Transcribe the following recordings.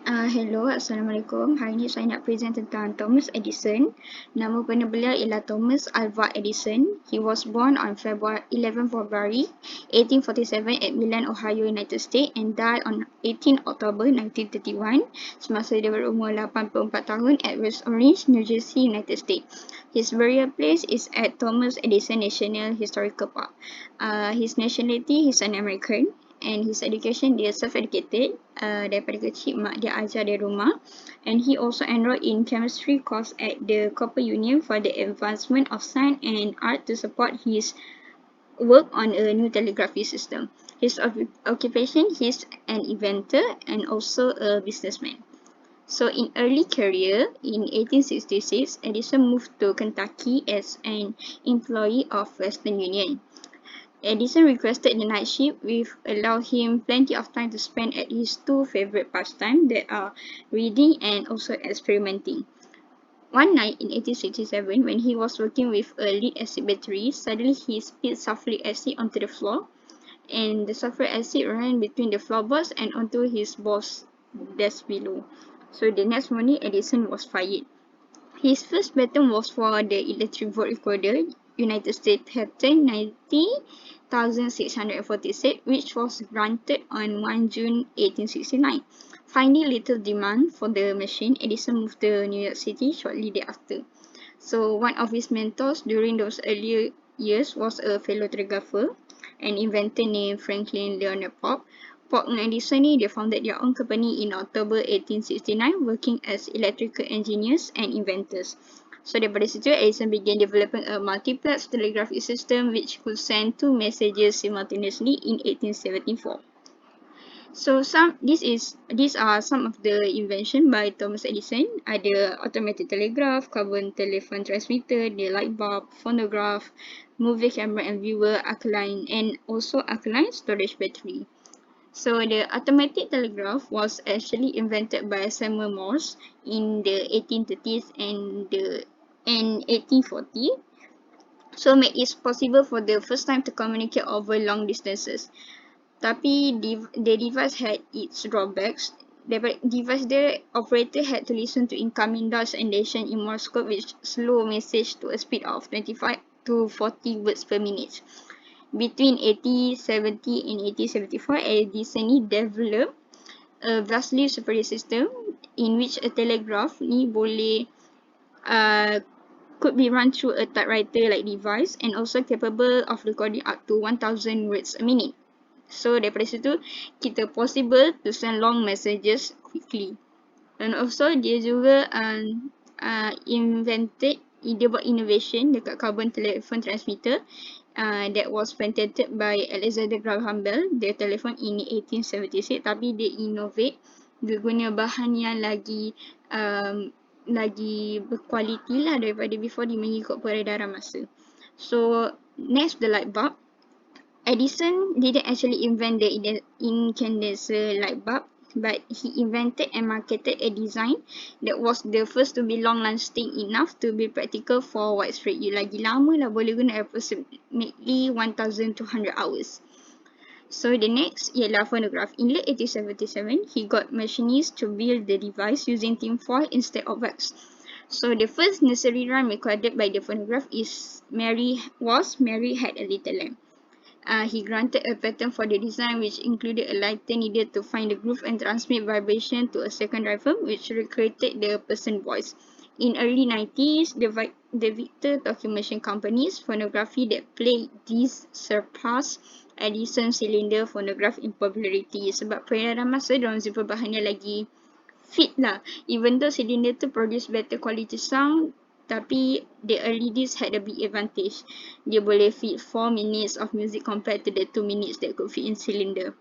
Hello, Assalamualaikum. Hari ini saya nak present tentang Thomas Edison. Nama benar beliau ialah Thomas Alva Edison. He was born on 11 February 1847 at Milan, Ohio, United States and died on 18 October 1931 semasa dia berumur 84 tahun at West Orange, New Jersey, United States. His burial place is at Thomas Edison National Historical Park. His nationality, he's an American. And his education, dia self-educated. Daripada kecil mak dia ajar di rumah. And he also enrolled in chemistry course at the Cooper Union for the advancement of science and art to support his work on a new telegraphy system. His occupation, he's an inventor and also a businessman. So in early career, in 1866, Edison moved to Kentucky as an employee of Western Union. Edison requested the night shift, which allowed him plenty of time to spend at his two favorite pastimes that are reading and also experimenting. One night in 1867, when he was working with a lead-acid battery, suddenly he spilled sulfuric acid onto the floor, and the sulfuric acid ran between the floorboards and onto his boss desk below. So the next morning, Edison was fired. His first patent was for the electric volt recorder, United States Patent 90,646, which was granted on 1 June 1869. Finding little demand for the machine, Edison moved to New York City shortly thereafter. So one of his mentors during those earlier years was a fellow telegrapher, an inventor named Franklin Leonard Pope. Pope and Edison ni, they founded their own company in October 1869, working as electrical engineers and inventors. So daripada situ, Edison began developing a multiplex telegraphy system which could send two messages simultaneously in 1874. So these are some of the invention by Thomas Edison. Ada automatic telegraph, carbon telephone transmitter, the light bulb, phonograph, movie camera and viewer, alkaline, and also alkaline storage battery. So the automatic telegraph was actually invented by Samuel Morse in the 1830s and 1840. So made it possible for the first time to communicate over long distances. Tapi the device had its drawbacks. The device the operator had to listen to incoming Dutch announcement in Morse code which slow message to a speed of 25 to 40 words per minute. Between 1870 and 1874, Edison developed a vastly superior system in which a telegraph ni boleh could be run through a typewriter-like device and also capable of recording up to 1,000 words a minute. So daripada situ, kita possible to send long messages quickly. And also dia juga dia buat innovation dekat carbon telephone transmitter that was patented by Alexander Graham Bell, the telephone in 1876. Tapi dia innovate, dia guna bahan yang lagi berkualiti lah daripada before dia mengikut peredaran masa. So next, the light bulb. Edison didn't actually invent the incandescent light bulb, but he invented and marketed a design that was the first to be long-lasting enough to be practical for widespread use. Lagi lama lah, boleh guna approximately 1,200 hours. So the next ialah phonograph. In late 1877, he got machinists to build the device using tinfoil instead of wax. So the first nursery rhyme recorded by the phonograph Mary Had a Little Lamb. He granted a patent for the design which included a lighter needed to find the groove and transmit vibration to a second driver which recreated the person's voice. In early 90s, the Victor Talking Machine Company's phonography that played this surpassed Edison cylinder phonograph in popularity. Sebab peredaran masa, diorang zipper bahannya lagi fit lah. Even though cylinder tu produce better quality sound, tapi the early disc had a big advantage. Dia boleh fit 4 minutes of music compared to the 2 minutes that could fit in cylinder.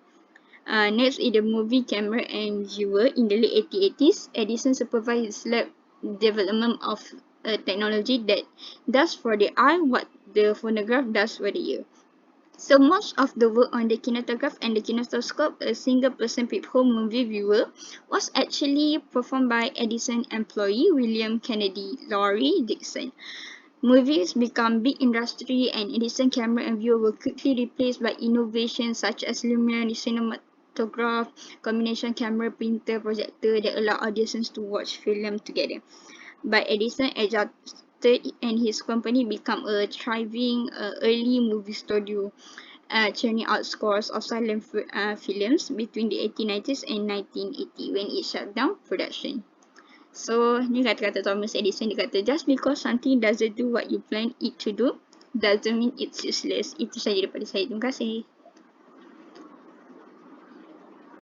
Next is the movie camera and viewer. In the late 1880s, Edison supervised his lab development of a technology that does for the eye what the phonograph does for the ear. So most of the work on the kinetograph and the kinetoscope, a single-person peephole movie viewer, was actually performed by Edison employee William Kennedy Laurie Dixon. Movies become big industry and Edison camera and viewer were quickly replaced by innovations such as luminary cinematograph, combination camera, printer, projector that allow audiences to watch film together. But Edison adjusted and his company became a thriving early movie studio, churning out scores of silent films between the 1890s and 1980 when it shut down production. So, ni kata-kata Thomas Edison, dia kata, just because something doesn't do what you plan it to do, doesn't mean it's useless. Itu saja daripada saya. Terima kasih.